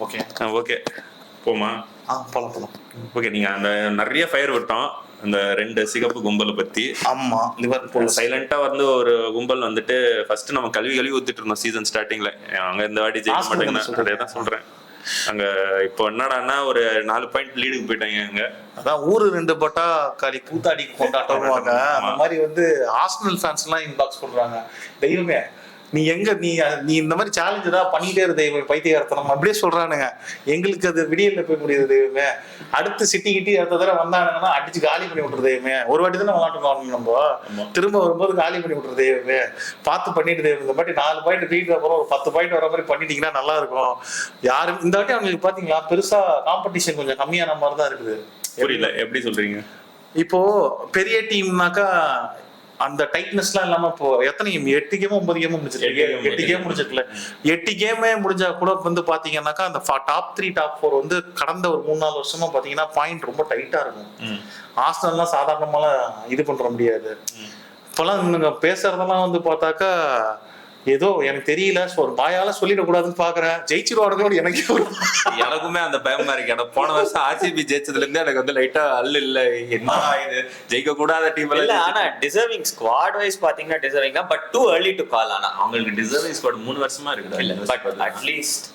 Okay okay போமா போலாம். Okay, நீங்க அந்த நிறைய ஃபயர் விட்டோம் அந்த 2 சிகப்பு கும்பலை பத்தி. ஆமா, லிவர்பூல் சைலண்டா வந்து ஒரு கும்பல் வந்துட்டு ஃபர்ஸ்ட் நம்ம கழுவி ஊத்திட்டு இருந்தோம் சீசன் ஸ்டார்டிங்ல. அங்க இந்த வாட்டி ஜெயிக்க மாட்டேங்கன்னா அதே தான் சொல்றேன். அங்க இப்போ என்னடான்னா ஒரு 4 பாயிண்ட் லீடுக்கு போயிட்டாங்க. அங்க அதான் ஊரு 2 பட்டா களி கூத்தாடி கொண்டாடுவாங்க. அந்த மாதிரி வந்து ஆர்சனல் ஃபேன்ஸ் எல்லாம் இன்பாக்ஸ் பண்றாங்க. தெய்வமே நீ எங்க நீ இந்த மாதிரி சேலஞ்ச் தான் பண்ணிட்டே இரு தெய்வம், பைத்தியகாரத்தனம் அப்படியே சொல்றானுங்க. எங்களுக்கு அது விடியல்ல போய் முடியுது தெய்வமே. அடுத்து சிட்டி கிட்டி அடுத்த தடவை வந்தானுங்கன்னா அடிச்சு காலி பண்ணி விட்டுரு தெய்வமே. ஒரு வாட்டி தானே விளாட்டுக்கணும் நம்ம, திரும்ப வரும்போது காலி பண்ணி விட்டுரு தெய்வமே. பார்த்து பண்ணிட்டு தெய்வம். இந்த மாதிரி 4 பாயிண்ட் வீட்டுக்கு அப்புறம் ஒரு 10 பாயிண்ட் வர மாதிரி பண்ணிட்டீங்கன்னா நல்லா இருக்கும். யாரும் இந்த வாட்டி அவங்களுக்கு பாத்தீங்களா பெருசா காம்படிஷன் கொஞ்சம் கம்மியான மாதிரி தான் இருக்குது. புரியல எப்படி சொல்றீங்க? இப்போ பெரிய டீம்னாக்கா அந்த டைட்னஸ்லாம் இல்லாம இப்போ எத்தனை 8 கேமோ 9 கேமோ முடிச்சிருக்கு. 8 கேம் முடிச்சிருக்கல. 8 கேமே முடிஞ்சா கூட வந்து பாத்தீங்கன்னாக்கா அந்த டாப் 3 டாப் 4 வந்து கடந்த ஒரு 3-4 வருஷமா பாத்தீங்கன்னா பாயிண்ட் ரொம்ப டைட்டா இருக்கும். ஆர்சனல்லாம் சாதாரணமாலாம் இது பண்ற முடியாது. இப்பெல்லாம் நீங்க பேசுறதெல்லாம் வந்து பார்த்தாக்கா ஏதோ எனக்கு தெரியல, ஒரு பாயால சொல்லிடக்கூடாதுன்னு பாக்குறேன். ஜெயிச்சிருவாரு எனக்குமே அந்த பயமா இருக்கு. எனக்கு போன வருஷம் ஆர்சிபி ஜெயிச்சதுல இருந்து எனக்கு வந்து லைட்டா இல்ல என்ன இது ஜெயிக்க கூடாத டீம் இல்ல. ஆனா டிசர்விங் ஸ்குவாட் வைஸ் பாத்தீங்கன்னா டிசர்விங் தான், but too early to call. ஆனா அவங்களுக்கு டிசர்விங் ஸ்குவாட் 3 வருஷமா இருக்கு. இல்ல பட் அட்லீஸ்ட்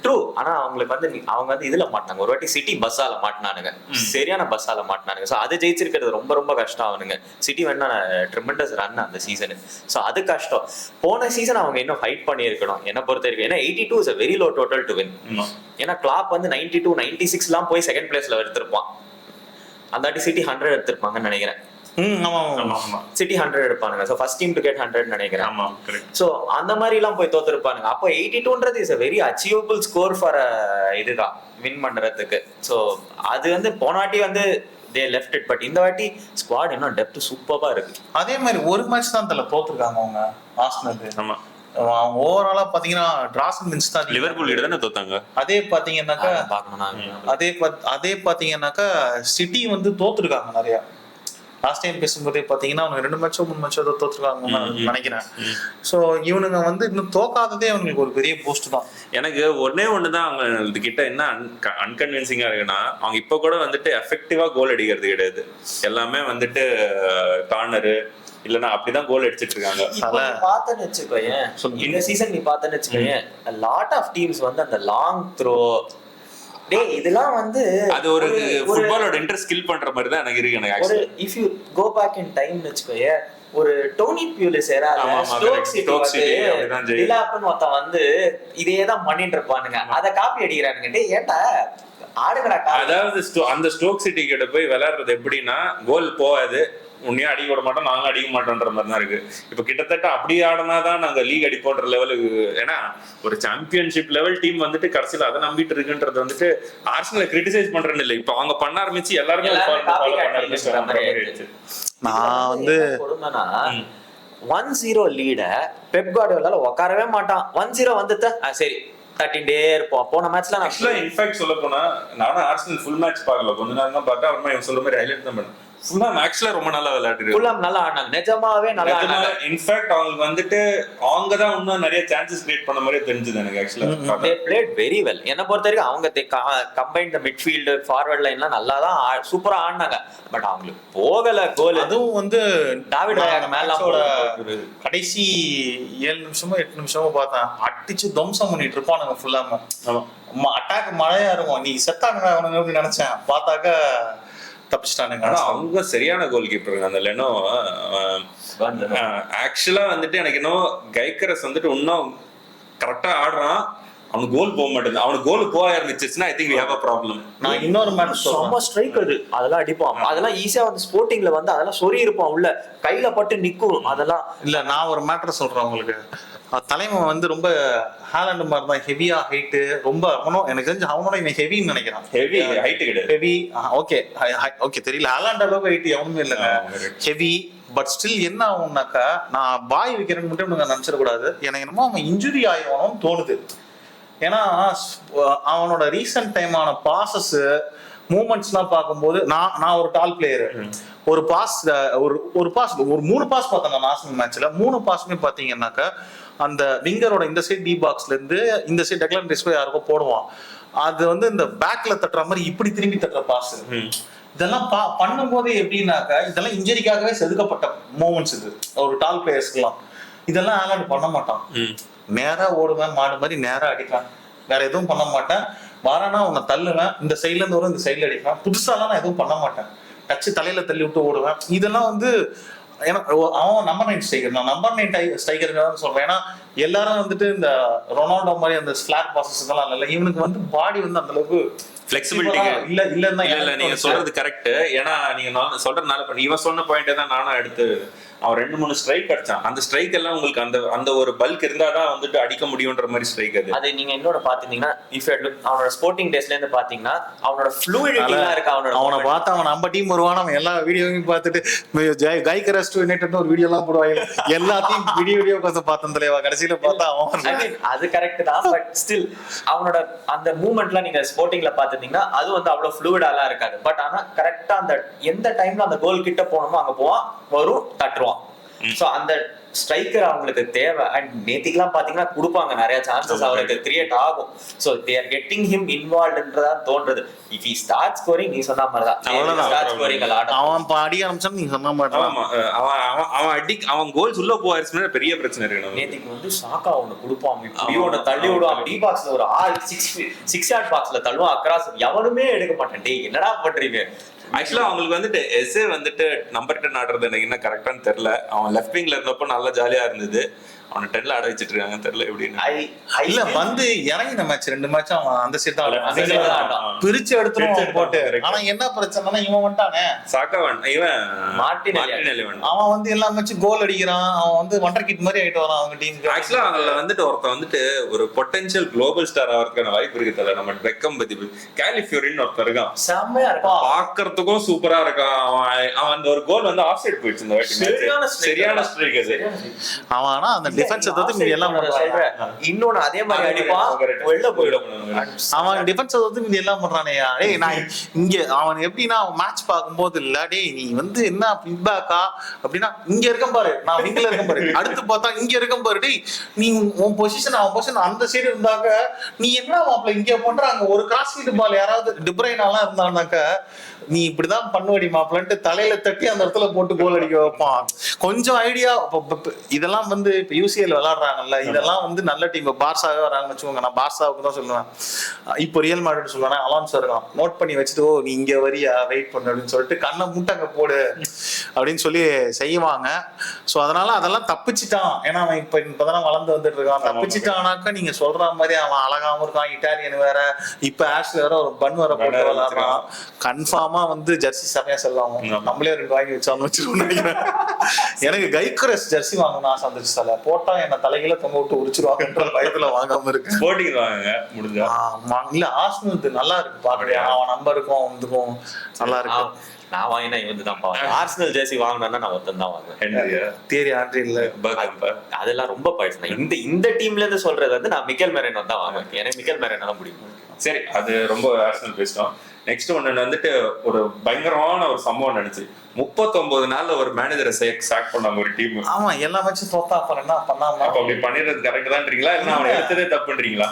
ட்ரூ. ஆனா அவங்களுக்கு வந்து அவங்க வந்து இதுல மாட்டினாங்க. ஒரு வாட்டி சிட்டி பஸ்ஸால மாட்டினானுங்க, சரியான பஸ்ஸால மாட்டினானுங்க. ஸோ அது ஜெயிச்சிருக்கிறது ரொம்ப ரொம்ப கஷ்டம். அவனுங்க சிட்டி வேணா ட்ரிமெண்டஸ் ரன் அந்த சீசனு. ஸோ அது கஷ்டம். போன சீசன் அவங்க இன்னும் ஃபைட் பண்ணியிருக்கணும் என்ன பொறுத்த வரைக்கும். ஏன்னா 82 is a very low total to win. ஏன்னா கிளாப் வந்து 92 96 போய் செகண்ட் பிளேஸ்ல எடுத்திருப்பான். அந்த வாட்டி சிட்டி 100 எடுத்திருப்பாங்கன்னு நினைக்கிறேன். சிட்டி 100 எடுப்பானுங்க. So first team to get 100 நினைக்கிறேன். ஸோ அந்த மாதிரி எல்லாம் போய் தோத்துருப்பானுங்க. அப்போ 82ன்றது is a very achievable score for இதுதான் வின் பண்றதுக்கு. ஸோ அது வந்து போன வாட்டி வந்து they left it, பட் இந்த வாட்டி ஸ்குவாட் இன்னும் டெப்த் சூப்பரா இருக்கு. அதே மாதிரி ஒரு மேட்ச் தான் தல தோத்துருக்காங்க அவங்க ஆர்சனல். ஆமா, அவங்க ஓவராலா பாத்தீங்கன்னா டிராஸ் அண்ட் வின்ஸ் தான் லிவர்பூல் கிட்ட தான தோத்தாங்க. அதே பாத்தீங்கன்னாக்கா சிட்டி வந்து தோத்துருக்காங்க நிறைய. லாஸ்ட் டைம் பேசும்போதே பாத்தீங்கன்னா அவங்க 2 மேட்சோ 3 மேட்சோ தோத்துருக்காங்கன்னு நினைக்கிறேன். சோ இவனுங்க வந்து இன்னும் தோக்காததே அவங்களுக்கு ஒரு பெரிய போஸ்ட் தான். எனக்கு ஒண்ணுதான் அவங்க கிட்ட என்ன அன்கன்வின்சிங்கா இருக்குன்னா, அவங்க இப்ப கூட வந்துட்டு எஃபெக்டிவா கோல் அடிக்கிறது கிடையாது. எல்லாமே வந்துட்டு கார்னரு இல்லன்னா அப்படிதான் கோல் அடிச்சிட்டு இருக்காங்க. பார்த்தேன்னு வச்சுக்கோயேன், இந்த சீசன் நீ பார்த்தேன்னு வச்சுக்கோயேன், லாட் ஆஃப் டீம்ஸ் வந்து அந்த லாங் த்ரோ இதெல்லாம் வந்து அது ஒரு ஃபுட்பாலோட இன்ட்ரெஸ்ட் ஸ்கில் பண்ற மாதிரி தான் எனக்கு இருக்கு. எனக்கு ஒரு if you go back in time வெச்சுக்கோயே, ஒரு டோனி பியூலிஸ் ஏரால ஸ்டோக் சிட்டி டிலாப்னு ஒருத்தன் வந்து இதே தான் பண்ணிட்டு இருப்பானுங்க. அத காப்பி அடிக்கிறானுங்க. டேய் ஏன்டா ஆடுங்கடா. அதாவது அந்த ஸ்டோக் சிட்டி கிட்ட போய் விளையாடுறது எப்படின்னா, கோல் போகாது, உன்னையும் அடிக்க விட மாட்டோம், நாங்களும் அடிக்க மாட்டோன்ற மாதிரி தான் இருக்கு. இப்ப கிட்டத்தட்ட அப்படி ஆடினாதான் நாங்க லீக் அடிப்போன்ற லெவலுக்கு. ஏன்னா ஒரு சாம்பியன்ஷிப் லெவல் டீம் வந்துட்டு கடைசியில அதை நம்பிட்டு இருக்குன்றது வந்துட்டு ஆர்சனலை கிரிட்டிசைஸ் பண்றேன்னு இல்லை. இப்ப அவங்க பண்ண ஆரம்பிச்சு எல்லாருமே நான் வந்து 1-0 லீட பெப் கார்டியோலால உட்காரவே மாட்டான். 1-0 வந்துட்டா சரி தட்டிண்டே இருப்போம். போன மேட்ச்ல நான் இன்ஃபேக்ட் சொல்ல போனா நானும் ஆர்சனல் ஃபுல் மேட்ச் பார்க்கல, கொஞ்ச நேரம் தான் பார்த்தா. அப்புறமா இவங்க சொல்ற மாதிரி ஹைலைட் தான் பண்ணேன். ஃபுல்லா மேட்ச்ல ரொம்ப நல்லா விளையாடுறாங்க. ஃபுல்லா நல்லா ஆடுனாங்க, நிஜமாவே நல்லா ஆடுனாங்க. இன்ஃபேக்ட் அவங்களுக்கு வந்துட்டு அவங்க தான் இன்னும் நிறைய சான்சஸ் கிரியேட் பண்ண மாதிரி தெரிஞ்சது எனக்கு. ஆக்சுவலா they played very well. என்ன பொறுத்த வரைக்கும் அவங்க கம்பைன் த மிட்ஃபீல்ட் ஃபார்வர்ட் லைன்லாம் நல்லா தான் சூப்பரா ஆடினாங்க. பட் அவங்களுக்கு போகல கோல். அதுவும் வந்து டாவிட் ராயாக்கு மேல கடைசி 7 நிமிஷமோ 8 நிமிஷமோ பார்த்தேன், அடிச்சு துவம்சம் பண்ணிட்டு இருப்பானுங்க ஃபுல்லாம. அட்டாக் மழையா இருக்கும். நீ செத்தானுங்க அவனுங்க நினைச்சேன், பார்த்தாக்க தப்பிச்சிட்டானுங்க. ஆனா அவங்க சரியான கோல் கீப்பருங்க அந்த லெனோ. ஆக்சுவலா வந்துட்டு எனக்கு இன்னும் கைக்கரஸ் வந்துட்டு இன்னும் கரெக்டா ஆடுறான். அவனுக்கு கோல் போக மாட்டேங்குது. அவனுக்கு கோல் போக ஆரம்பிச்சிச்சுன்னா I think we have a problem. நான் இன்னொரு மேட்ச் ரொம்ப ஸ்ட்ரைக் அதெல்லாம் அடிப்பான். அதெல்லாம் ஈஸியா வந்து ஸ்போர்ட்டிங்ல வந்து அதெல்லாம் சொறி இருப்பான், உள்ள கையில பட்டு நிக்கும். அதெல்லாம் இல்ல. நான் ஒரு மேட்டர் சொல்றேன் உங்களுக்கு. தலைமை வந்து ரொம்ப ஹாலண்ட் மாதிரி தான், ஹெவியா ஹைட்டு ரொம்ப. அவனும் எனக்கு தெரிஞ்சு அவனோட இவன் ஹெவின்னு நினைக்கிறான். ஹெவி ஹைட் கிடையாது, ஹெவி. ஓகே ஓகே, தெரியல. ஹாலண்ட் அளவுக்கு ஹைட் எவனுமே இல்லைங்க, ஹெவி. பட் ஸ்டில் என்ன ஆகும்னாக்கா, நான் பாய் வைக்கிறேன்னு மட்டும் நீங்க நினைச்சிடக்கூடாது. எனக்கு என்னமோ அவன் இன்ஜுரி ஆயிடுவானு தோணுது. ஏன்னா அவனோட ரீசன்ட் டைமான பாசஸ் மூமெண்ட்ஸ்லாம் பார்க்கும்போது நான் ஒரு டால் பிளேயரு. ஒரு பாஸ் ஒரு 3 பாஸ் பார்த்தேன் நான் ஆர்சனல் மேட்ச்ல. 3 பாஸுமே பாத்தீங்கன்னாக்கா அந்த விங்கரோட இந்த சைட் டி பாக்ஸ்ல இருந்து இந்த சைட் டெக்லான் ரைஸ் யாருக்கோ போடுவான். அது வந்து இந்த பேக்ல தட்டுற மாதிரி இப்படி திரும்பி தட்டுற பாஸ். இதெல்லாம் பண்ணும் போதே எப்படின்னாக்கா இதெல்லாம் இன்ஜரிக்காகவே செதுக்கப்பட்ட மூமெண்ட்ஸ். இது ஒரு டால் பிளேயர்ஸ்க்குலாம் இதெல்லாம் ஆலாண்ட் பண்ண மாட்டான். நேரா ஓடுவேன், மாடு மாதிரி நேரா அடிப்பேன், வேற எதுவும் பண்ண மாட்டேன். வரானா உன்னை தள்ளுவேன், இந்த சைட்ல இருந்து வரும், இந்த சைட்ல அடிப்பேன். புதுசாலாம் நான் எதுவும் பண்ண மாட்டேன், டச்சு தலையில தள்ளி விட்டு ஓடுவேன். இதெல்லாம் வந்து எனக்கு அவன் நம்பர் 9 ஸ்ட்ரைக்கர், நான் நம்பர் 9 ஸ்ட்ரைக்கர் சொல்றேன். ஏன்னா எல்லாரும் வந்துட்டு இந்த ரொனால்டோ மாதிரி அந்த ஸ்லாட் பாசஸ் இதெல்லாம் இல்லை, இவனுக்கு வந்து பாடி வந்து அந்த அளவுக்கு ஃபிளெக்சிபிலிட்டி இல்ல. நீங்க சொல்றது கரெக்ட். ஏன்னா நீங்க சொல்றதுனால இவன் சொன்ன பாயிண்ட் தான் நானும் எடுத்து அவன் 2-3 ஸ்ட்ரைக் அடிச்சான். அந்த ஸ்ட்ரைக் எல்லாம் உங்களுக்கு அந்த ஒரு பல்க் இருந்தாதான் வந்துட்டு அடிக்க முடியும்ன்ற மாதிரி ஸ்ட்ரைக். அது நீங்க என்னோட பாத்தீங்கன்னா அவனோட ஸ்போர்ட்டிங் டேஸ்ல இருந்து பாத்தீங்கன்னா அவனோட ஃப்ளூயிடிட்டிலாம் இருக்கு. அவனை பார்த்தா அவன் நம்ம டீம் வருவான். அவன் எல்லா வீடியோவையும் பார்த்துட்டு கைக்கரஸ்ட் யுனைடெட் ஒரு வீடியோ எல்லாம் போடுவாங்க, எல்லாத்தையும் வீடியோ கொஞ்சம் பார்த்தேன் தலைவா. கடைசியில பார்த்தா அவன் அது கரெக்ட் தான். பட் ஸ்டில் அவனோட அந்த மூவ்மெண்ட்லாம் நீங்க ஸ்போர்ட்டிங்ல பாத்துட்டீங்கன்னா அது வந்து அவ்வளவு ஃப்ளூயிடாலாம் இருக்காது. பட் ஆனா கரெக்டா அந்த எந்த டைம்ல அந்த கோல் கிட்ட போனோமோ அங்க போவான், வரும், தட்டுவான். சோ அந்த ஸ்ட்ரைக்கர் அவங்களுக்கு தேவை. அண்ட் நேத்திக்கெல்லாம் பாத்தீங்கன்னா கொடுப்பாங்க, நிறைய சான்சஸ் அவருக்கு கிரியேட் ஆகும். So they are getting him இன்வால்வ்ன்றதா தோன்றது. இஃப் ஹி ஸ்டார்ட் ஸ்கோரிங் நீ சொன்ன மாதிரி தான் ஸ்டார்ட் ஸ்கோரிங் அவன் பாடி ஆரம்பிச்சா நீ சொன்ன மாதிரி அவன் கோல்ஸ் உள்ள போயிருச்சுன்னா பெரிய பிரச்சனை இருக்கு. நேத்திக்கு வந்து சாக்கா ஒண்ணு கொடுப்பான், இப்படியோட தள்ளி விடுவான், டி பாக்ஸ்ல ஒரு 6 யார்ட் பாக்ஸ்ல தள்ளுவான், அக்ராஸ் எவனுமே எடுக்க மாட்டேன். டேய் என்னடா பண்றீங்க? ஆக்சுவலா அவங்களுக்கு வந்துட்டு எஸ்ஏ வந்துட்டு நம்பர் 10 ஆடுறது எனக்கு என்ன கரெக்டான்னு தெரியல. அவன் லெஃப்ட் விங்ல இருந்தப்போ நல்லா ஜாலியா இருந்தது. அவனை 10ல ஆட வச்சிட்டு இருக்காங்க, தெரியல எப்படின்னு. இல்ல வந்து இறங்கின மேட்ச் 2 மேட்ச் அவன் அந்த சைடு தான் பிரிச்சு எடுத்துரும் போட்டு. ஆனா என்ன பிரச்சனைனா இவன் வந்துட்டானே சாக்கா இவன் மார்டினெல்லி அவன் வந்து எல்லா மேட்சும் கோல் அடிக்கிறான். அவன் வந்து வண்டர் கிட் மாதிரி ஆயிட்டு வரான் அவங்க டீமுக்கு. ஆக்சுவலா அவங்கள வந்துட்டு ஒருத்தன் வந்துட்டு ஒரு பொட்டன்ஷியல் குளோபல் ஸ்டார் ஆகிறதுக்கான வாய்ப்பு இருக்கு. தெரியல நம்ம பெக்கம் பத்தி காலிஃபியூரின்னு ஒருத்தர் இருக்கான், செம்மையா இருப்பான், பாக்குறதுக்கும் சூப்பரா இருக்கான். அவன் அந்த ஒரு கோல் வந்து ஆஃப் சைடு போயிடுச்சு இந்த வாட்டி, சரியான ஸ்ட்ரைக் அது. அவன் ஆனா அந்த டிஃபென்ஸ் வந்து எல்லாம் இன்னொன்னு அதே மாதிரி அடிப்பான், வெளில போயிடும். அவன் டிஃபென்ஸ் வந்து மீதி எல்லாம் பண்றானே. டேய் நான் இங்க அவன் எப்படின்னா அவன் மேட்ச் பார்க்கும்போது இல்ல, டேய் நீ வந்து என்ன ஃபீட்பேக்கா அப்படின்னா இங்க இருக்க பாரு, நான் விங்ல இருக்க பாரு, அடுத்து பார்த்தா இங்க இருக்க பாரு, டேய் நீ உன் பொசிஷன் அவன் பொசிஷன் அந்த சைடு இருந்தாக்க நீ என்ன மாப்பிள்ள இங்க பண்ற, அங்க ஒரு கிராஸ் ஃபீல்ட் பால் யாராவது டிப்ரைனாலாம் இருந்தானாக்க நீ இப்படிதான் பண்ணுவடி மாப்பிள்ளன்ட்டு தலையில தட்டி அந்த இடத்துல போட்டு கோல் அடிக்க வைப்பான். கொஞ்சம் ஐடியா. இதெல்லாம் வந்து இப்ப யூசிஎல் விளையாடுறாங்கல்ல, இதெல்லாம் வந்து நல்ல டீம். பார்சாவே வராங்கன்னு வச்சுக்கோங்க, நான் பார்சாவுக்கு தான் சொல்லுவேன். இப்போ ரியல் மாட்ரிட் சொல்லுவேன், அலான்சோ இருக்கான், நோட் பண்ணி வச்சுட்டு ஓ நீ இங்க வரியா வெயிட் பண்ணு அப்படின்னு சொல்லிட்டு கண்ணை மூட்டை அங்க போடு அப்படின்னு சொல்லி செய்வாங்க. ஸோ அதனால அதெல்லாம் தப்பிச்சுட்டான். ஏன்னா அவன் இப்பதானே வளர்ந்து வந்துட்டு இருக்கான். தப்பிச்சுட்டானாக்கா நீங்க சொல்ற மாதிரி அவன் அழகாவும் இருக்கான், இட்டாலியன் வேற, இப்ப ஆஷ்ல வேற ஒரு பன் வேற போட்டு விளையாடுறான். கன்ஃபார்மா வந்து ஜெர்சி செமையா செல்லாம். நம்மளே 2 வாங்கி வச்சாலும் வச்சிருக்கோம் நினைக்கிறேன். எனக்கு கைக்குரஸ் ஜெர்சி வாங்கணும் ஆசை வந்துச்சு. சில போட்டா என்ன தலைகீழ தொங்க விட்டு உரிச்சிருவாங்கன்ற பயத்துல வாங்காம இருக்கு. ஸ்போர்ட்டிங் வாங்குங்க முடிஞ்சா. இல்ல ஆர்சனல் நல்லா இருக்கு பாக்குறியா, அவன் நம்பருக்கும் வந்துக்கும் நல்லா இருக்கு. நான் வாங்கினா இவன் தான் பாவேன். ஆர்சனல் ஜெர்சி வாங்கினா நான் ஒருத்தன் தான் வாங்குவேன். தேரி ஆண்ட்ரி இல்ல அதெல்லாம் ரொம்ப பழசு. இந்த டீம்ல இருந்து சொல்றது வந்து நான் மிக்கல் மெரேனோ தான் வாங்குவேன். எனக்கு மிக்கல் மெரேனோ தான் பிடிக்கும். சரி, அது ரொம்ப ஆர்சனல் பேசிட்டோம். நெக்ஸ்ட் ஒன்னு வந்துட்டு ஒரு பயங்கரமான ஒரு சம்பவம் நினைச்சு 39 நாள்ல ஒரு மேனேஜரை சாக் பண்ணாங்க ஒரு டீம். ஆமா எல்லா மேட்சும் தோத்தா அப்புறம் என்ன பண்ணாம அப்படி பண்ணிடுறது கரெக்ட் தான்றீங்களா இல்ல அவனை எடுத்ததே தப்புன்றீங்களா?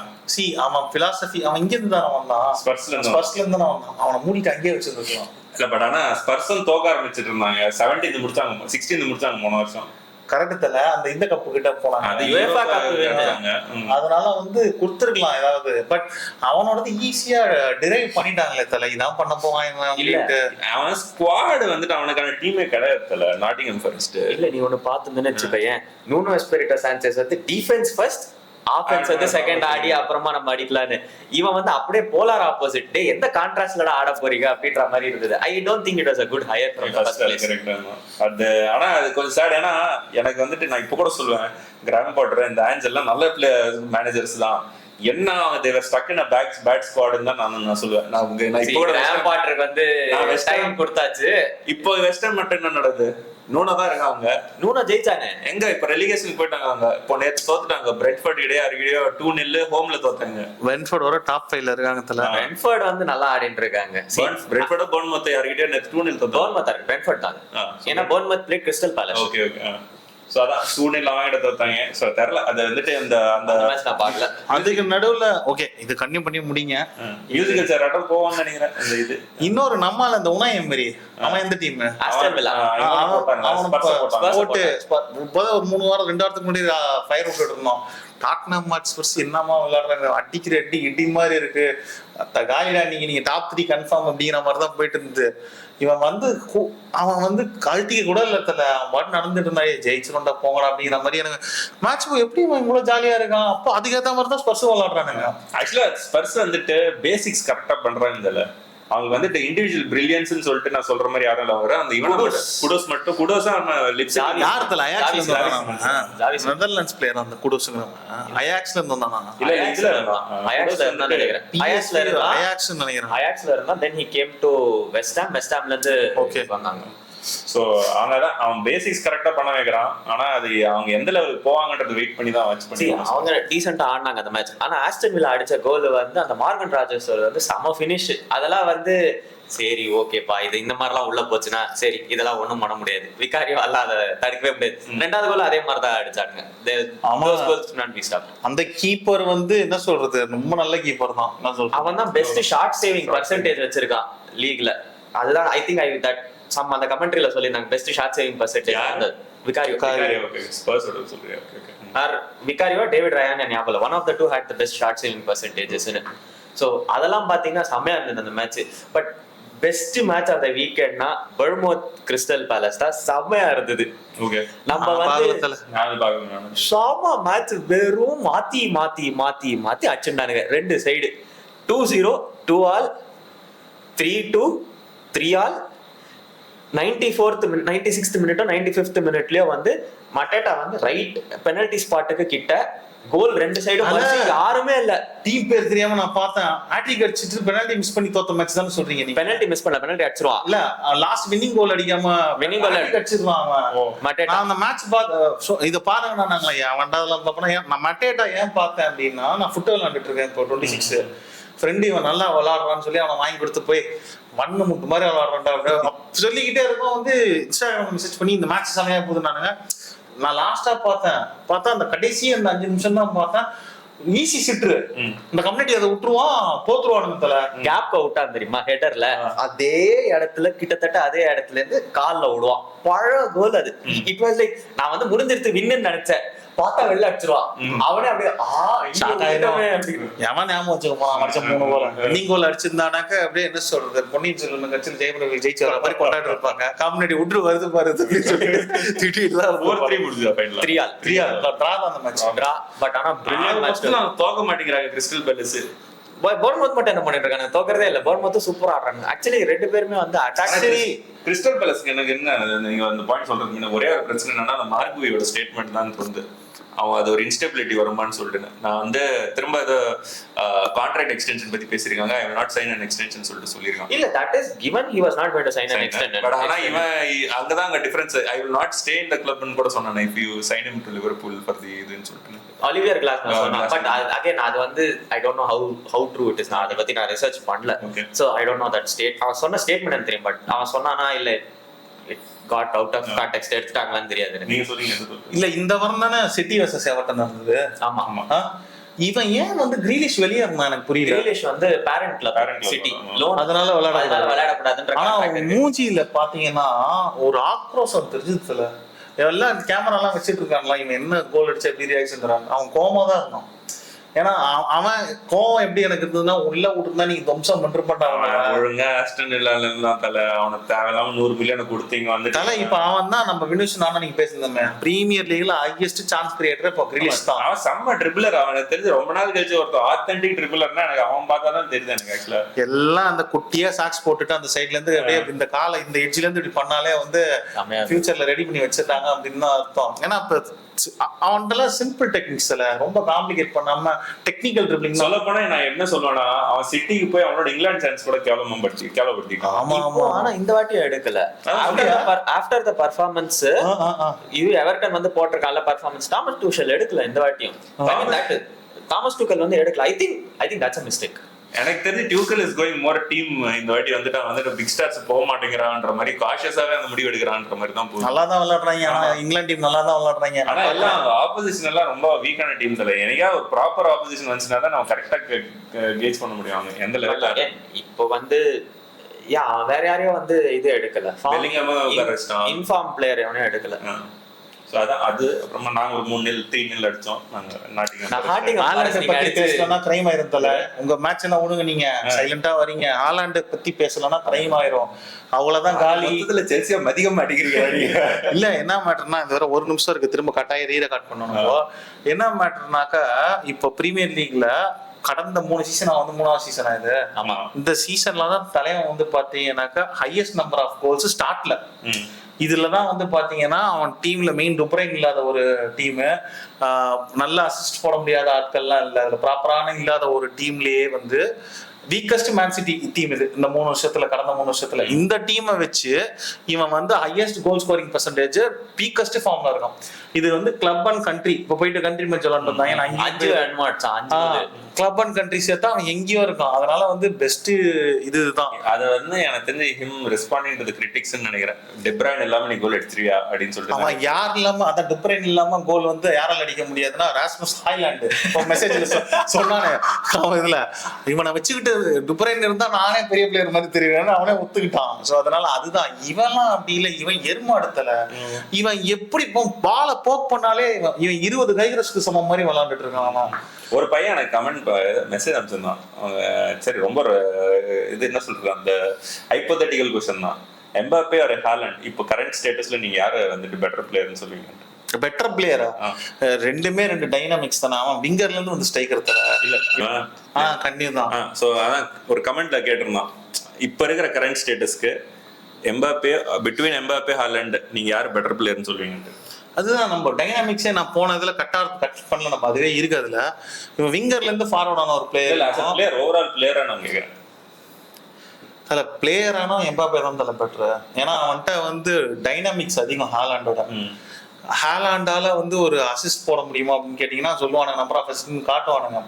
அவன் பிலாசபி அவன் இங்க இருந்து தான் வந்தான், ஸ்பர்ஸ்ல இருந்து தான் வந்தான். அவனை மூடிட்டு அங்கேயே வச்சிருந்துருக்கலாம். இல்ல பட் ஆனா ஸ்பர்ஸும் தோக்க ஆரம்பிச்சிட்டு இருந்தாங்க. 17 முடிச்சாங்க, 16 முடிச்சாங்க போன வருஷம். கரெக்ட் தல அந்த இந்த கப்பு கிட்ட போனாங்க, அதனால வந்து கொடுத்துருக்கலாம் ஏதாவது. பட் அவனோடது ஈஸியா டிரைவ் பண்ணிட்டாங்களே தல, இதான் பண்ண போவான். அவன் ஸ்குவாட் வந்துட்டு அவனுக்கான டீமே கிடையாது தல. நாட்டிங்ஹாம் ஃபாரஸ்ட் இல்ல நீ ஒண்ணு பாத்துன்னு வச்சுக்கோயேன், நூனோ எஸ்பிரிட்டோ சாnchez வந்து டிஃபென்ஸ் ஃபர்ஸ்ட், ஆஃபென்ஸ் வந்து செகண்ட் ஆடி அப்புறமா நம்ம அடிக்கலான்னு. இவன் வந்து அப்படியே போலார் ஆப்போசிட். டே எந்த கான்ட்ராஸ்ட்ல ஆட போறீங்க அப்படின்ற மாதிரி இருந்தது. I don't think it was a good hire from the first place. அது ஆனா அது கொஞ்சம் சேட். ஏன்னா எனக்கு வந்துட்டு நான் இப்ப கூட சொல்லுவேன், கிராம் பாட்டர் இந்த ஆஞ்சல்லாம் நல்ல மேனேஜர்ஸ் தான். என்ன தேவர் ஸ்டக் இன் பேட் ஸ்குவாட்னு தான் நான் சொல்லுவேன். நான் இப்போ கூட கிராம் பாட்டருக்கு வந்து டைம் கொடுத்தாச்சு. இப்போ வெஸ்டர்ன் மட்டும் என்ன நடக்குது, நூனா தான் இருக்காங்க. நூனா ஜெயிச்சாங்க எங்க இப்ப ரெலிகேஷன் போயிட்டாங்க. அவங்க இப்போ நேத்து தோத்துட்டாங்க பிரெட்ஃபோர்ட் இடையே 2-0 ஹோம்ல தோத்தாங்க. பிரெட்ஃபோர்ட் வர டாப் 5ல இருக்காங்க தல. பிரெட்ஃபோர்ட் வந்து நல்லா ஆடிட்டு இருக்காங்க. பிரெட்ஃபோர்ட் பர்ன்மவுத் யார்கிட்டயே நேத்து 2-0 தோத்தாங்க. பர்ன்மவுத் பிரெட்ஃபோர்ட் தான். ஏன்னா Bournemouth play Crystal Palace. Okay okay. So அதான் சூழ்நிலை அவன் எடுத்து வைத்தாங்க. சோ தெரியல அது வந்துட்டு அந்த அந்த மேட்ச் நான் பார்க்கல. அதுக்கு நடுவுல ஓகே இது கன்னியூ பண்ணி முடிங்க. மியூசிக்கல் சேர் ஆட்டம் போவான்னு நினைக்கிறேன். இந்த இது இன்னொரு நம்மால இந்த உணா எம்பரி அவன் எந்த டீம் ஆஸ்டன் வில்லா போட்டு ஒரு 3 வாரம் 2 வாரத்துக்கு முன்னாடி ஃபயர் விட்டு இருந்தோம். டாட்னம் ஹாட்ஸ்பர்ஸ் என்னமா விளையாடுறாங்க, அடிக்கிற அடி இடி மாதிரி இருக்கு, காலிடா நீங்க டாப் 3 கன்ஃபார்ம் அப்படிங்கிற மாதிரி தான் போயிட்டு இருந்தது. அவன் வந்து கழட்டிக்க கூட இல்ல தல, அவன் பாட்டு நடந்துட்டு இருந்தா ஜெயிச்சிருந்தா போங்கடா அப்படிங்கிற மாதிரி. எனக்கு மேட்ச் எப்படி இவன் இவ்வளவு ஜாலியா இருக்கான், அப்போ அதுக்கேற்ற மாதிரி தான் ஸ்பர்ஸ் விளையாடுறானுங்க. ஆக்சுவலா ஸ்பர்ஸ் வந்துட்டு பேசிக்ஸ் கரெக்டா பண்றாங்க. இதுல அவங்க வந்துட்டு இண்டிவிஜுவல் பிரில்லியன்ஸ்னு சொல்லிட்டு நான் சொல்ற மாதிரி யாரும் இல்ல. வர அந்த இவன குடோஸ் மட்டும் குடோஸா யார் தல அயாக்ஸ்ல நெதர்லாண்ட்ஸ் பிளேயர் அந்த குடோஸ்ங்கறவன் அயாக்ஸ்ல இருந்தானா இல்ல இதுல அயாக்ஸ்ல இருந்தா நினைக்கிறேன். அயாக்ஸ்னு நினைக்கிறேன். அயாக்ஸ்ல இருந்தா then he came to West Hamல இருந்து வந்தாங்க. சோ அதனால அவன் பேசிக்ஸ் கரெக்டா பண்ண வைக்கிறான். ஆனா அது அவங்க எந்த லெவலுக்கு போவாங்கன்றது வெயிட் பண்ணி தான் வாட்ச் பண்ணி. அவங்க டீசென்ட்டா ஆடினாங்க அந்த மேட்ச். ஆனா ஆஸ்டன் வில்லா அடிச்ச கோல் வந்து அந்த மார்கன் ராஜர்ஸ் வந்து செம ஃபினிஷ். அதெல்லாம் வந்து சரி ஓகேப்பா, இது இந்த மாதிரிலாம் உள்ள போச்சுன்னா சரி இதெல்லாம் ஒண்ணும் பண்ண முடியாது. விகாரியோ அல்ல அதை தடுக்கவே முடியாது. 2வது கோல் அதே மாதிரி தான் அடிச்சாங்க. அந்த கீப்பர் வந்து என்ன சொல்றது, ரொம்ப நல்ல கீப்பர் தான். என்ன சொல்றது, அவன் தான் பெஸ்ட் ஷார்ட் சேவிங் பர்சன்டேஜ் வச்சிருக்கான் லீக்ல. அதுதான் ஐ திங்க் தட் சம் அந்த கமெண்ட்ரியில சொல்லிருந்தாங்க best shot saving percentage Vicario. Vicario David Raya ஞாபகம். One of the two had the best shot saving பர்சன்டேஜஸ்னு. சோ அதெல்லாம் பாத்தீங்கன்னா செம்மையா இருந்தது அந்த match. But best match of the வீக்கெண்ட்னா பர்மவுத் கிறிஸ்டல் பேலஸ் தான் செம்மையா இருந்தது. நம்ம வந்து செம்ம மேட்ச், வெறும் மாத்தி மாத்தி மாத்தி மாத்தி அடிச்சுட்டானுங்க ரெண்டு side. 2-0, 2-all, 3-2, 3-all. 94th 96th மினிட்டோ 95th மினிட்லயோ வந்து மட்டேட்டா வந்து ரைட் பெனல்டி ஸ்பாட்டுக்கு கிட்ட கோல் ரெண்டு சைடும் யாருமே இல்ல. டீம் பேர் தெரியாம நான் பார்த்தேன். ஹேட்ரிக் அடிச்சிட்டு பெனல்டி மிஸ் பண்ணி தோத்த மேட்ச் தான் சொல்றீங்க நீங்க. பெனல்டி மிஸ் பண்ணல, பெனல்டி அடிச்சிருவான். இல்ல லாஸ்ட் வின்னிங் கோல் அடிக்காம வின்னிங் கோல் அடிச்சிருவான் அவன். மட்டேட்டா அந்த மேட்ச் பார்த்து இத பாருங்க. நாங்களா வண்டதெல்லாம் பாப்பனா நான் மட்டேட்டா ஏன் பார்த்தேன் அப்படின்னா, நான் ஃபுட்பால் விளையாண்டுட்டு இருக்கேன் இப்போ 26. ஃப்ரெண்டு இவன் நல்லா விளையாடுறான்னு சொல்லி அவனை வாங்கி கொடுத்து போய் மண்ணு முட்டு மாதிரி விளையாடுறான்டா சொல்லிக்கிட்டே இருக்கும். வந்து இன்ஸ்டாகிராம் மெசேஜ் பண்ணி இந்த மேட்ச் செமையா போகுதுன்னானுங்க. நான் லாஸ்டா பார்த்தா அந்த கடைசி அந்த 5 நிமிஷம் தான் பார்த்தேன். ஈஸி சிட்ரு இந்த கம்யூனிட்டி அதை விட்டுருவான், தோத்துருவானுங்க தல. கேப் விட்டான் தெரியுமா ஹெடர்ல, அதே இடத்துல கிட்டத்தட்ட அதே இடத்துல இருந்து கால்ல விடுவான். பழ கோல் அது. இட் வாஸ் லைக் நான் வந்து முடிஞ்சிருத்து வின்னு நினைச்சேன், பார்த்தா வெளில அடிச்சிருவான். அவனே அப்படியே எவன் ஞாபகம் வச்சுக்கோமா அடிச்ச 3 கோல் வின்னிங் கோல் அடிச்சிருந்தானாக்க அப்படியே என்ன சொல்றது, பொன்னியின் செல்வன் கட்சியில் ஜெயபிரவி ஜெயிச்சு வர மாதிரி கொண்டாடி இருப்பாங்க. கம்யூனிட்டி விட்டு வருது பாரு திட்டிட்டு தான் 4-3 முடிஞ்சா ஃபைனல். 3-all டிரா தான் அந்த மேட்ச். டிரா பட் ஆனா பிரில்லியன்ட் மேட்ச். தோக்க மாட்டேங்கிறாங்க கிறிஸ்டல் பேலஸ். போர்ன்மவுத் மட்டும் என்ன பண்ணிட்டு இருக்காங்க, தோக்கறதே இல்ல. போர்ன்மவுத் சூப்பரா ஆடுறாங்க. ஆக்சுவலி ரெண்டு பேருமே வந்து அட்டாக். கிறிஸ்டல் பேலஸ்க்கு எனக்கு என்ன நீங்க அந்த பாயிண்ட் சொல்றீங்க, ஒரே ஒரு பிரச்சனை என்னன்னா அந்த மார்க்வியோட ஸ்டேட்மெண்ட் தான் வந்து அவன் அது ஒரு இன்ஸ்டெபிலிட்டி வருமானு சொல்லிட்டு நான் வந்து திரும்ப ஏதோ கான்ட்ராக்ட் எக்ஸ்டென்ஷன் பத்தி பேசிருக்காங்க. I will not sign an extension சொல்லிட்டு சொல்லிருக்காங்க. இல்ல that is given he was not going to sign an extension. But ஆனா இவன் அங்கதான் அங்க difference. I will not stay in the club னு கூட சொன்னானே if you sign him to Liverpool for the இதுன்னு சொல்லிட்டு ஆலிவியர் கிளாஸ்னர் சொன்னா. பட் அகைன் அது வந்து I don't know how true it is. நான் அத பத்தி நான் ரிசர்ச் பண்ணல. So I don't know that state. அவன் சொன்ன ஸ்டேட்மென்ட் எனக்கு தெரியும். பட் அவன் சொன்னானா இல்ல got out of context எடுத்துட்டாங்களான்னு தெரியாது. நீங்க சொல்றீங்க இல்ல இந்த வாரம் தானே சிட்டி வெர்சஸ் எவர்டன் நடந்தது. ஆமா இவன் ஏன் வந்து கிரீலிஷ் வெளியே இருந்தா எனக்கு புரியல. கிரீலிஷ் வந்து பேரண்ட் கிளப் சிட்டி லோன், அதனால விளையாடக்கூடாதுன்ற. ஆனா மூஞ்சியில பாத்தீங்கன்னா ஒரு ஆக்ரோஷம் தெரிஞ்சதுல எல்லாம் கேமரா எல்லாம் வச்சிட்டு இருக்காங்களா, இவன் என்ன கோல் அடிச்சா எப்படி ரியாக்ஷன் தராங்க. அவன் கோவமா தான் இருந்தான். ஏன்னா அவன் கோவம் எப்படி எனக்கு இருந்ததுன்னா, உள்ள விட்டுருந்தா நீங்க துவம்சம் பண்ணிருப்பான். ஒழுங்கா ஆஸ்டன் வில்லால இருந்தான் தல. அவனுக்கு தேவையில்லாம 100 மில்லியன் கொடுத்தீங்க வந்து தல. இப்ப அவன் தான் நம்ம வினுஷ் நானும் நீங்க பேசியிருந்தோமே, பிரீமியர் லீக்ல ஹையஸ்ட் சான்ஸ் கிரியேட்டர் இப்போ கிரீலிஷ் தான். அவன் செம்ம ட்ரிபிளர். அவனுக்கு தெரிஞ்சு ரொம்ப நாள் கழிச்சு ஒருத்தர் ஆத்தென்டிக் ட்ரிபிளர்னா எனக்கு அவன் பார்த்தாதான் தெரியுது எனக்கு. ஆக்சுவலா எல்லாம் அந்த குட்டியா சாக்ஸ் போட்டுட்டு அந்த சைட்ல இருந்து அப்படியே இந்த காலை இந்த எட்ஜ்ல இருந்து இப்படி பண்ணாலே வந்து ஃபியூச்சர்ல ரெடி பண்ணி வச்சிருக்காங்க அப்படின்னு தான் அர்த்தம். ஏன்னா அவன்கிட்ட சிம்பிள் டெக்னிக்ஸ் ரொம்ப காம்ப்ளிகேட் பண்ணாம டெக்னிக்கல் ட்ரிப்ளிங். சொல்ல போனா நான் என்ன சொல்லுவேன்னா, அவன் சிட்டிக்கு போய் அவனோட இங்கிலாந்து சான்ஸ் கூட கேவலப்படுத்திட்டான். ஆமா ஆமா. ஆனா இந்த வாட்டியும் எடுக்கல. ஆஃப்டர் த பெர்ஃபார்மன்ஸ் இது எவர்டன் வந்து போட்டிருக்கால பெர்ஃபார்மன்ஸ், தாமஸ் டூஷல் எடுக்கல இந்த வாட்டியும். தாமஸ் டூக்கல் வந்து எடுக்கல. I think that's a mistake. எனக்கு தெரிஞ்சு டியூக்கல் இஸ் கோயிங் மோர் டீம் இந்த வாட்டி வந்துட்டு பிக் ஸ்டார்ஸ் போக மாட்டேங்கிறான்ற மாதிரி காஷியஸாவே அந்த முடிவு எடுக்கிறான்ற மாதிரி தான் போகுது. நல்லா தான் விளையாடுறாங்க. ஆனா இங்கிலாந்து டீம் நல்லா தான் விளையாடுறாங்க. ஆனா எல்லாம் ஆப்போசிஷன் எல்லாம் ரொம்ப வீக்கான டீம் இல்லை. எனக்கா ஒரு ப்ராப்பர் ஆப்போசிஷன் வந்துச்சுன்னா தான் நம்ம கரெக்டா கேஜ் பண்ண முடியும் அவங்க எந்த லெவல்ல. இப்போ வேற யாரையும் இது எடுக்கல, இன்ஃபார்ம் பிளேயர் எவனையும் எடுக்கல. சோ அதான் அது. அப்புறமா நாங்க ஒரு 3-3 அடிச்சோம். கிரைம் ஆயிருந்தல உங்க மேட்ச் என்ன விடுங்க, நீங்க சைலண்டா வரீங்க. ஹாலாண்ட் பத்தி பேசலன்னா கிரைம் ஆயிரும். அவ்வளவுதான் காலி. செல்சியா அதிகமா அடிக்கிறீங்க. இல்ல என்ன மேட்டர்னா இந்த வரை 1 நிமிஷம் இருக்கு, திரும்ப கட்டாயம் ரீரெக்கார்ட் பண்ணணும். என்ன மேட்டர்னாக்கா இப்போ பிரீமியர் லீக்ல கடந்த 3 சீசன் 3வது சீசனா இது. இந்த சீசன்ல தான் தலைவன் பாத்தீங்கன்னாக்கா ஹையஸ்ட் நம்பர் ஆஃப் கோல்ஸ் ஸ்டார்ட்ல. இதுலதான் பாத்தீங்கன்னா அவன் டீம்ல மெயின் டுப்ரைன் இல்லாத ஒரு டீமு, நல்ல அசிஸ்ட் போட முடியாத ஆட்கள்லாம் இல்ல, அதுல ப்ராப்பரான இல்லாத ஒரு டீம்லயே வீக்கஸ்ட் மேன் சிட்டி டீம் இது இந்த 3 வருஷத்துல, கடந்த 3 வருஷத்துல. இந்த டீமை வச்சு இவன் ஹையஸ்ட் கோல் ஸ்கோரிங் பெர்சன்டேஜ் பீக்கஸ்ட் ஃபார்ம்ல இருக்கும். இது கிளப் அண்ட் கண்ட்ரி. இப்ப போயிட்டு கண்ட்ரி மேட்ச் விளையாண்டு கிளப் அண்ட் கண்ட்ரி சேர்த்தா அவன் எங்கேயோ இருக்கான். அதனால பெஸ்ட் இதுதான். அதை எனக்கு தெரிஞ்சு him responding to the critics நினைக்கிறேன். டெப்ராயின் இல்லாம நீ கோல் அடிச்சிருவியா அப்படின்னு சொல்லிட்டு. அவன் யார் இல்லாம அத டெப்ராயின் இல்லாம கோல் யாரால அடிக்க முடியாதுன்னா ராஸ்மஸ் ஹாய்லாண்ட் மெசேஜ்ல சொன்னானே அவன் இதுல இவனை வச்சுக்கிட்டு டெப்ராயின் இருந்தா நானே பெரிய பிளேயர் மாதிரி தெரியுறேன்னு அவனே ஒத்துக்கிட்டான். சோ அதனால அதுதான். இவன்லாம் அப்படி இல்லை, இவன் எருமாடுத்தல. இவன் எப்படி பாலை போக் பண்ணாலே இவன் 20 கைகரஸ்க்கு சமம் மாதிரி விளையாண்டுட்டு இருக்கான். ஒரு பையன் எனக்கு கமெண்ட் மெசேஜ் அனுப்பிச்சிருந்தான். அவங்க சரி ரொம்ப இது என்ன சொல்றது, அந்த ஹைப்போதெட்டிக்கல் கொஸ்டின் தான். எம்பாப்பே ஒரு ஹாலண்ட் இப்போ கரண்ட் ஸ்டேட்டஸ்ல நீங்க யாரு பெட்டர் பிளேயர்னு சொல்லுவீங்க? பெட்டர் பிளேயரா? ரெண்டுமே 2 டைனாமிக்ஸ் தானே. அவன் விங்கர்ல இருந்து ஸ்ட்ரைக்கர் தர இல்ல. கண்டிப்பா. சோ அதான் ஒரு கமெண்ட்ல கேட்டிருந்தான், இப்ப இருக்கிற கரண்ட் ஸ்டேட்டஸ்க்கு எம்பாப்பே பிட்வீன் எம்பாப்பே ஹாலண்ட் நீங்க யாரு பெட்டர் பிளேயர்னு சொல்லுவீங்க? அதுதான் நம்ம டைனாமிக்ஸே. நான் போன இதுல கட் பண்ணல, நம்ம அதுவே இருக்கு. அதுல இவன் விங்கர்ல இருந்து ஃபார்வர்ட் ஆன ஒரு பிளேயர், ஓவரால் பிளேயரா நான் கேக்குறேன். அதுல பிளேயரானா எம்பாப்பே தான் தலை பெட்டர். ஏன்னா அவன்கிட்ட டைனாமிக்ஸ் அதிகம் ஹாலாண்டோட. ஹாலாண்டால ஒரு அசிஸ்ட் போட முடியுமா அப்படின்னு கேட்டீங்கன்னா சொல்லுவானுங்க, நம்பர் ஆஃப் அசிஸ்ட் காட்டுவானுங்க.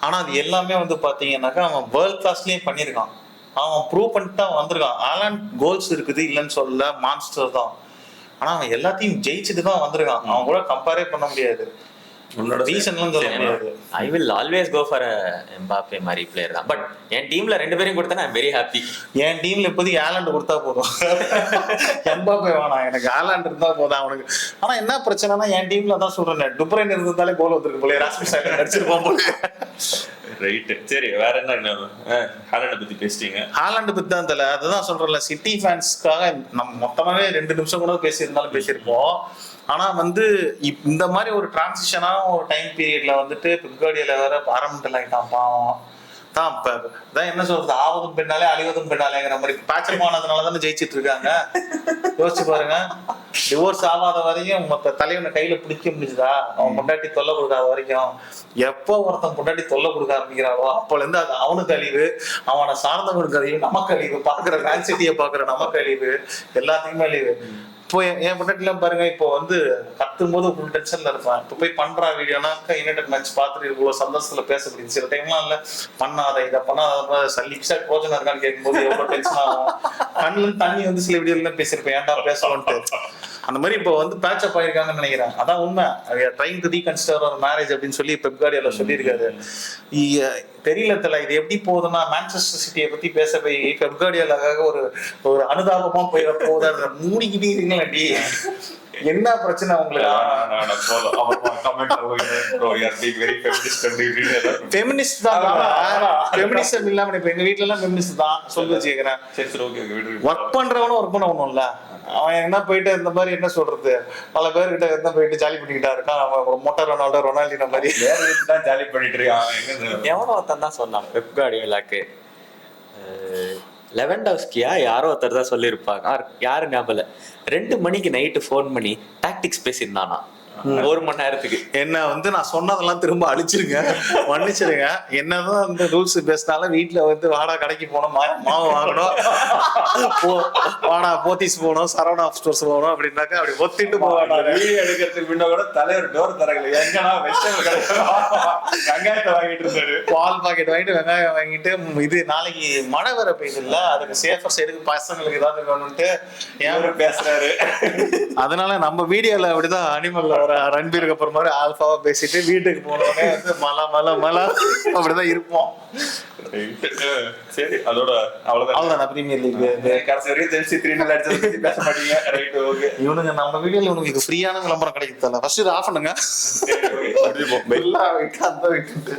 ஆனா அது எல்லாமே பாத்தீங்கன்னாக்கா அவன் வேர்ல்ட் கிளாஸ்லயே பண்ணியிருக்கான். அவன் ப்ரூவ் பண்ணிட்டு தான் வந்திருக்கான். ஹாலாண்ட் கோல்ஸ் இருக்குது இல்லைன்னு சொல்ல, மான்ஸ்டர் தான். ஆனா அவன் எல்லாத்தையும் ஜெயிச்சுட்டு தான் வந்திருக்கான். அவன் கூட கம்பேரே பண்ண முடியாது. I will always go for Mbappe மாதிரி பிளேயர் தான். பட் என் டீம்ல 2 பேரையும் கொடுத்தா I'm very happy. என் டீம்ல இப்போதைக்கு ஹாலாண்ட் கொடுத்தா போதும், எம்பாப்பே வேணாம். எனக்கு ஹாலாண்ட் இருந்தா போதும் அவனுக்கு. ஆனா என்ன பிரச்சனைனா என் டீம்ல தான் சொல்றேன், டுப்ரைன் இருந்தாலே கோல் வந்துருக்கு போல, ராஸ்மஸ் ஹாய்லாண்ட் அடிச்சிருப்பான் போல. ரைட். சரி, வேற என்ன ஹாலாண்ட் பத்தி பேசிட்டீங்க? ஹாலாண்ட் பத்தி தான் தெரியல. அதுதான் சொல்றேன்ல, சிட்டி ஃபேன்ஸ்க்காக நம்ம மொத்தமாவே 2 நிமிஷம் கூட பேசியிருந்தாலும் பேசியிருப்போம். ஆனா இந்த மாதிரி ஒரு டிரான்சிஷனா ஒரு டைம் பீரியட்ல பெப் கார்டியோலா வேற பாராமெண்டல் ஆயிட்டான் பாவம் தான். இப்ப என்ன சொல்றது, ஆவதும் பின்னாலே அழிவதும் பின்னாலேங்கிற மாதிரி பேச்சமானதுனால தானே ஜெயிச்சிட்டு இருக்காங்க. யோசிச்சு பாருங்க, டிவோர்ஸ் ஆகாத வரைக்கும் மொத்த தலைவனை கையில பிடிக்க முடிஞ்சுதா? அவன் பொண்டாட்டி தொல்லை கொடுக்காத வரைக்கும். எப்போ ஒருத்தன் பொண்டாட்டி தொல்லை கொடுக்க ஆரம்பிக்கிறாரோ அப்போல இருந்து அது அவனுக்கு அழிவு, அவனை சார்ந்தவனுக்கு அழிவு, நமக்கு அழிவு, பாக்குற மேன் சிட்டியை பாக்குற நமக்கு அழிவு, எல்லாத்தையுமே அழிவு. இப்போ என் பொண்டாட்டிலாம் பாருங்க, இப்போ கத்தும் போது ஃபுல் டென்ஷன்ல இருப்பான். இப்போ போய் பண்றா வீடியோனாக்கா யுனைடெட் மேட்ச் பார்த்துட்டு இவ்வளவு சந்தோஷத்துல பேச முடியுது. சில டைம்லாம் இல்ல பண்ணாத இதை பண்ணாத சல்லிக்ஸா போஜனம் இருக்கான்னு கேட்கும்போது எவ்வளவு டென்ஷன் ஆகும். கண்ணுல தண்ணி சில வீடியோல பேசியிருப்பேன், ஏன்டா பேசணும்ட்டு. அந்த மாதிரி இப்போ பேட்சப் ஆயிருக்காங்கன்னு நினைக்கிறேன். அதான் உண்மை. ட்ரைங் டு ரீகன்சிடர் ஒரு மேரேஜ் அப்படின்னு சொல்லி பெப் கார்டியோலா சொல்லியிருக்காரு. தெரியல தல, இது எப்படி போகுதுன்னா மான்செஸ்டர் சிட்டியை பத்தி பேச போய் பெப் கார்டியோலாக்காக ஒரு அனுதாபமா போயிட போகுது. மூடிக்கிட்டீங்களா என்ன பிரச்சனை உங்களுக்கு? ஃபெமினிஸ்ட் தான். ஃபெமினிசம் இல்லாம இப்ப எங்க வீட்டுல எல்லாம் ஃபெமினிஸ்ட் தான் சொல்லி வச்சுக்கிறேன். ஒர்க் பண்றவனும் ஒர்க் பண்ண ஒண்ணும்ல. அவன் என்ன போயிட்டு இந்த மாதிரி என்ன சொல்றது, பல பேர்கிட்ட என்ன போயிட்டு ஜாலி பண்ணிக்கிட்டா இருக்கான். அவன் மொட்டை ரொனால்டோ மாதிரி தான் ஜாலி பண்ணிட்டு இருக்கான். எவனோ ஒருத்தன் தான் சொன்னான் பெப் கார்டியோலாக்கு, லெவன்டோவ்ஸ்கியா யாரோ ஒருத்தர் தான் சொல்லியிருப்பாங்க, யாரு ஞாபகம் 2 மணிக்கு நைட்டு ஃபோன் பண்ணி டாக்டிக்ஸ் பேசியிருந்தானா. 1 மணி நேரத்துக்கு. என்ன வந்து நான் சொன்னதெல்லாம் திரும்ப அழிச்சிருங்க, மன்னிச்சிருங்க. என்னதான் அந்த ரூல்ஸ் பேசினாலும் வீட்டுல வந்து வாடா கடைக்கு போனோம், மாவு வாங்கணும், வாடா போத்தீஸ் போகணும், சரவணா ஸ்டோர்ஸ் போகணும் அப்படின்னாக்கா அப்படி ஒத்திட்டு போவாடா. எடுக்கிறதுக்கு முன்ன கூட தலைவர் டோர் தரல, எங்கன்னா வெஜிடபிள் வெங்காயத்தை வாங்கிட்டு இருந்தாரு, பால் பாக்கெட் வாங்கிட்டு வெங்காயம் வாங்கிட்டு இது நாளைக்கு மழை வர பெய்யுது இல்ல, அதுக்கு சேஃபர் சைடுக்கு பசங்களுக்கு ஏதாவது வேணும்ட்டு ஏன் பேசுறாரு. அதனால நம்ம வீடியோல அப்படிதான் அனிமல்ல வர ரன்பீருக்கு அப்புறம் மாதிரி ஆல்பாவா பேசிட்டு வீட்டுக்கு போனோடனே வந்து மலை அப்படிதான் இருப்போம். சரி, அதோட அவ்வளவுதான் பிரீமியர் லீக் கடைசி வரைக்கும் ஜெர்சி 3-0 அடிச்சது பேச மாட்டீங்க. Right, okay. இவனுங்க நம்ம வீடியோல இவனுக்கு ஃப்ரீயான விளம்பரம் கிடைக்குது. ஃபர்ஸ்ட் இது ஆஃப் பண்ணுங்க. சரி, ஓகே. எல்லாம் விட்டு அந்த விட்டு